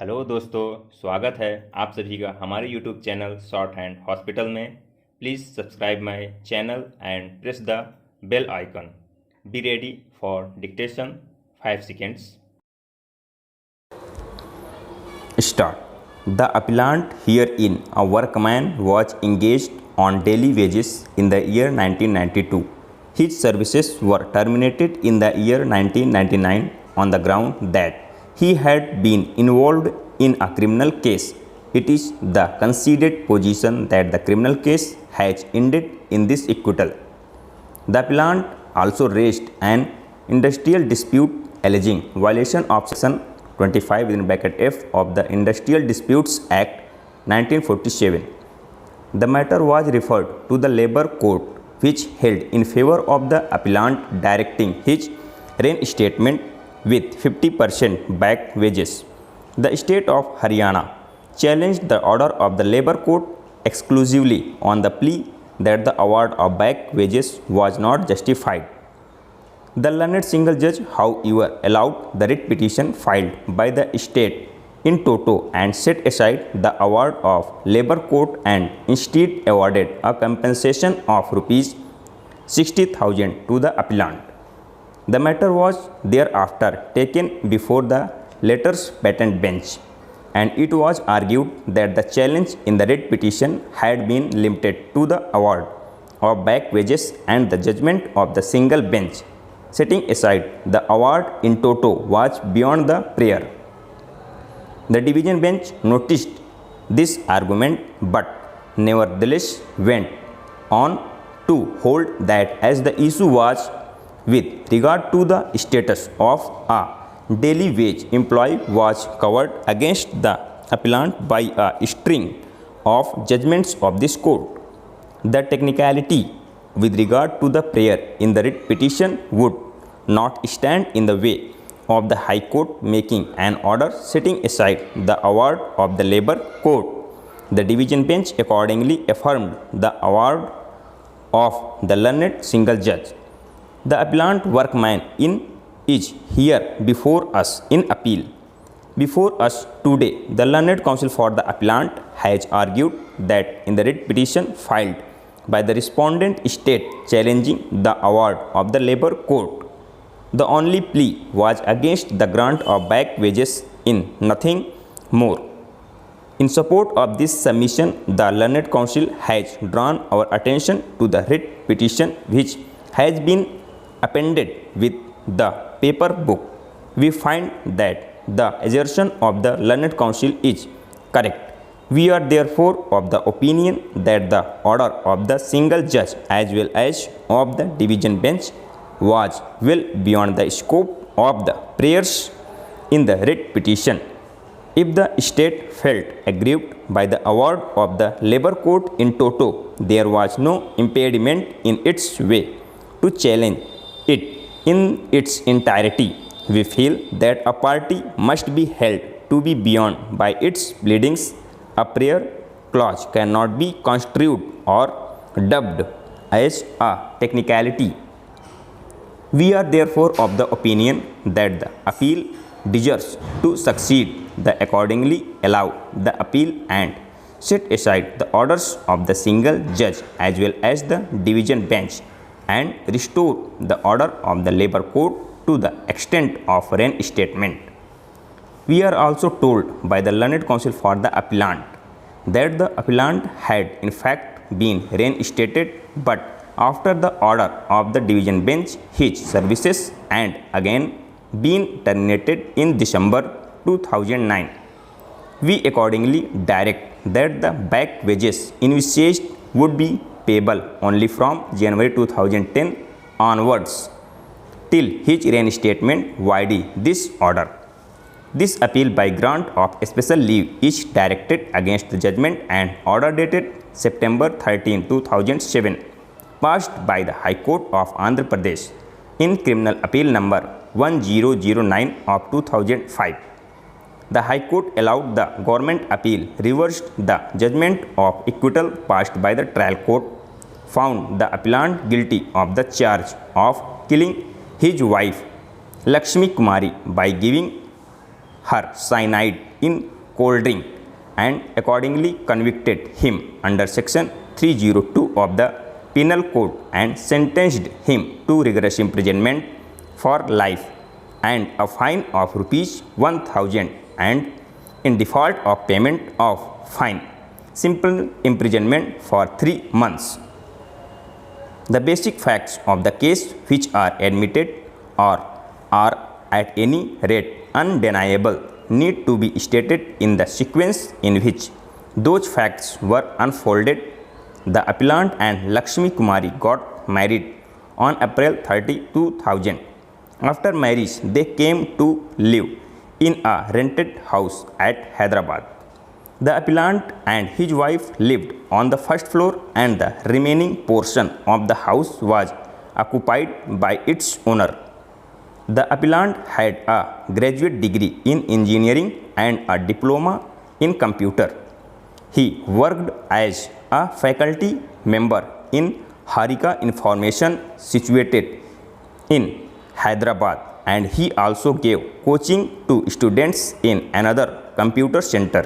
Hello दोस्तों, स्वागत है आप सभी का हमारे YouTube channel shorthand hospital में। Please subscribe my channel and press the bell icon. Be ready for dictation 5 seconds. Start. The appellant herein, a workman, was engaged on daily wages in the year 1992. His services were terminated in the year 1999 on the ground that he had been involved in a criminal case. It is the conceded position that the criminal case has ended in this acquittal. The appellant also raised an industrial dispute alleging violation of section 25 (F) of the Industrial Disputes Act 1947. The matter was referred to the Labour Court, which held in favor of the appellant, directing his reinstatement with 50% back wages. The state of Haryana challenged the order of the Labour Court exclusively on the plea that the award of back wages was not justified. The learned single judge, however, allowed the writ petition filed by the state in toto and set aside the award of Labour Court and instead awarded a compensation of rupees 60,000 to the appellant. The matter was thereafter taken before the latter's patent bench, and it was argued that the challenge in the writ petition had been limited to the award of back wages, and the judgment of the single bench setting aside the award in toto was beyond the prayer. The division bench noticed this argument but nevertheless went on to hold that as the issue was with regard to the status of a daily wage employee was covered against the appellant by a string of judgments of this court. The technicality with regard to the prayer in the writ petition would not stand in the way of the High Court making an order setting aside the award of the Labour Court. The division bench accordingly affirmed the award of the learned single judge. The appellant workman in is here before us in appeal. Before us today, the learned counsel for the appellant has argued that in the writ petition filed by the respondent state challenging the award of the Labour Court, the only plea was against the grant of back wages in nothing more. In support of this submission, the learned counsel has drawn our attention to the writ petition which has been appended with the paper book. We find that the assertion of the learned counsel is correct. We are therefore of the opinion that the order of the single judge as well as of the division bench was well beyond the scope of the prayers in the writ petition. If the state felt aggrieved by the award of the Labour Court in toto, there was no impediment in its way to challenge it in its entirety. We feel that a party must be held to be beyond by its pleadings. A prayer clause cannot be construed or dubbed as a technicality. We are therefore of the opinion that the appeal deserves to succeed. The accordingly allow the appeal and set aside the orders of the single judge as well as the division bench and restore the order of the Labour Court to the extent of reinstatement. We are also told by the learned counsel for the appellant that the appellant had in fact been reinstated, but after the order of the division bench his services and again been terminated in December 2009. We accordingly direct that the back wages envisaged would be payable only from January 2010 onwards till his reinstatement vide this order. This appeal by grant of special leave is directed against the judgment and order dated September 13, 2007, passed by the High Court of Andhra Pradesh in Criminal Appeal number 1009 of 2005. The High Court allowed the government appeal, reversed the judgment of acquittal passed by the trial court, found the appellant guilty of the charge of killing his wife Lakshmi Kumari by giving her cyanide in cold drink and accordingly convicted him under section 302 of the Penal Code and sentenced him to rigorous imprisonment for life and a fine of ₹1,000 and in default of payment of fine, simple imprisonment for 3 months. The basic facts of the case which are admitted or are at any rate undeniable need to be stated in the sequence in which those facts were unfolded. The appellant and Lakshmi Kumari got married on April 30, 2000. After marriage, they came to live in a rented house at Hyderabad. The appellant and his wife lived on the first floor and the remaining portion of the house was occupied by its owner. The appellant had a graduate degree in engineering and a diploma in computer. He worked as a faculty member in Harika Information situated in Hyderabad, and he also gave coaching to students in another computer center.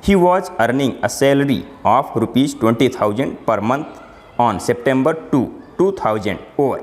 He was earning a salary of ₹20,000 per month on September 2, 2000. Over.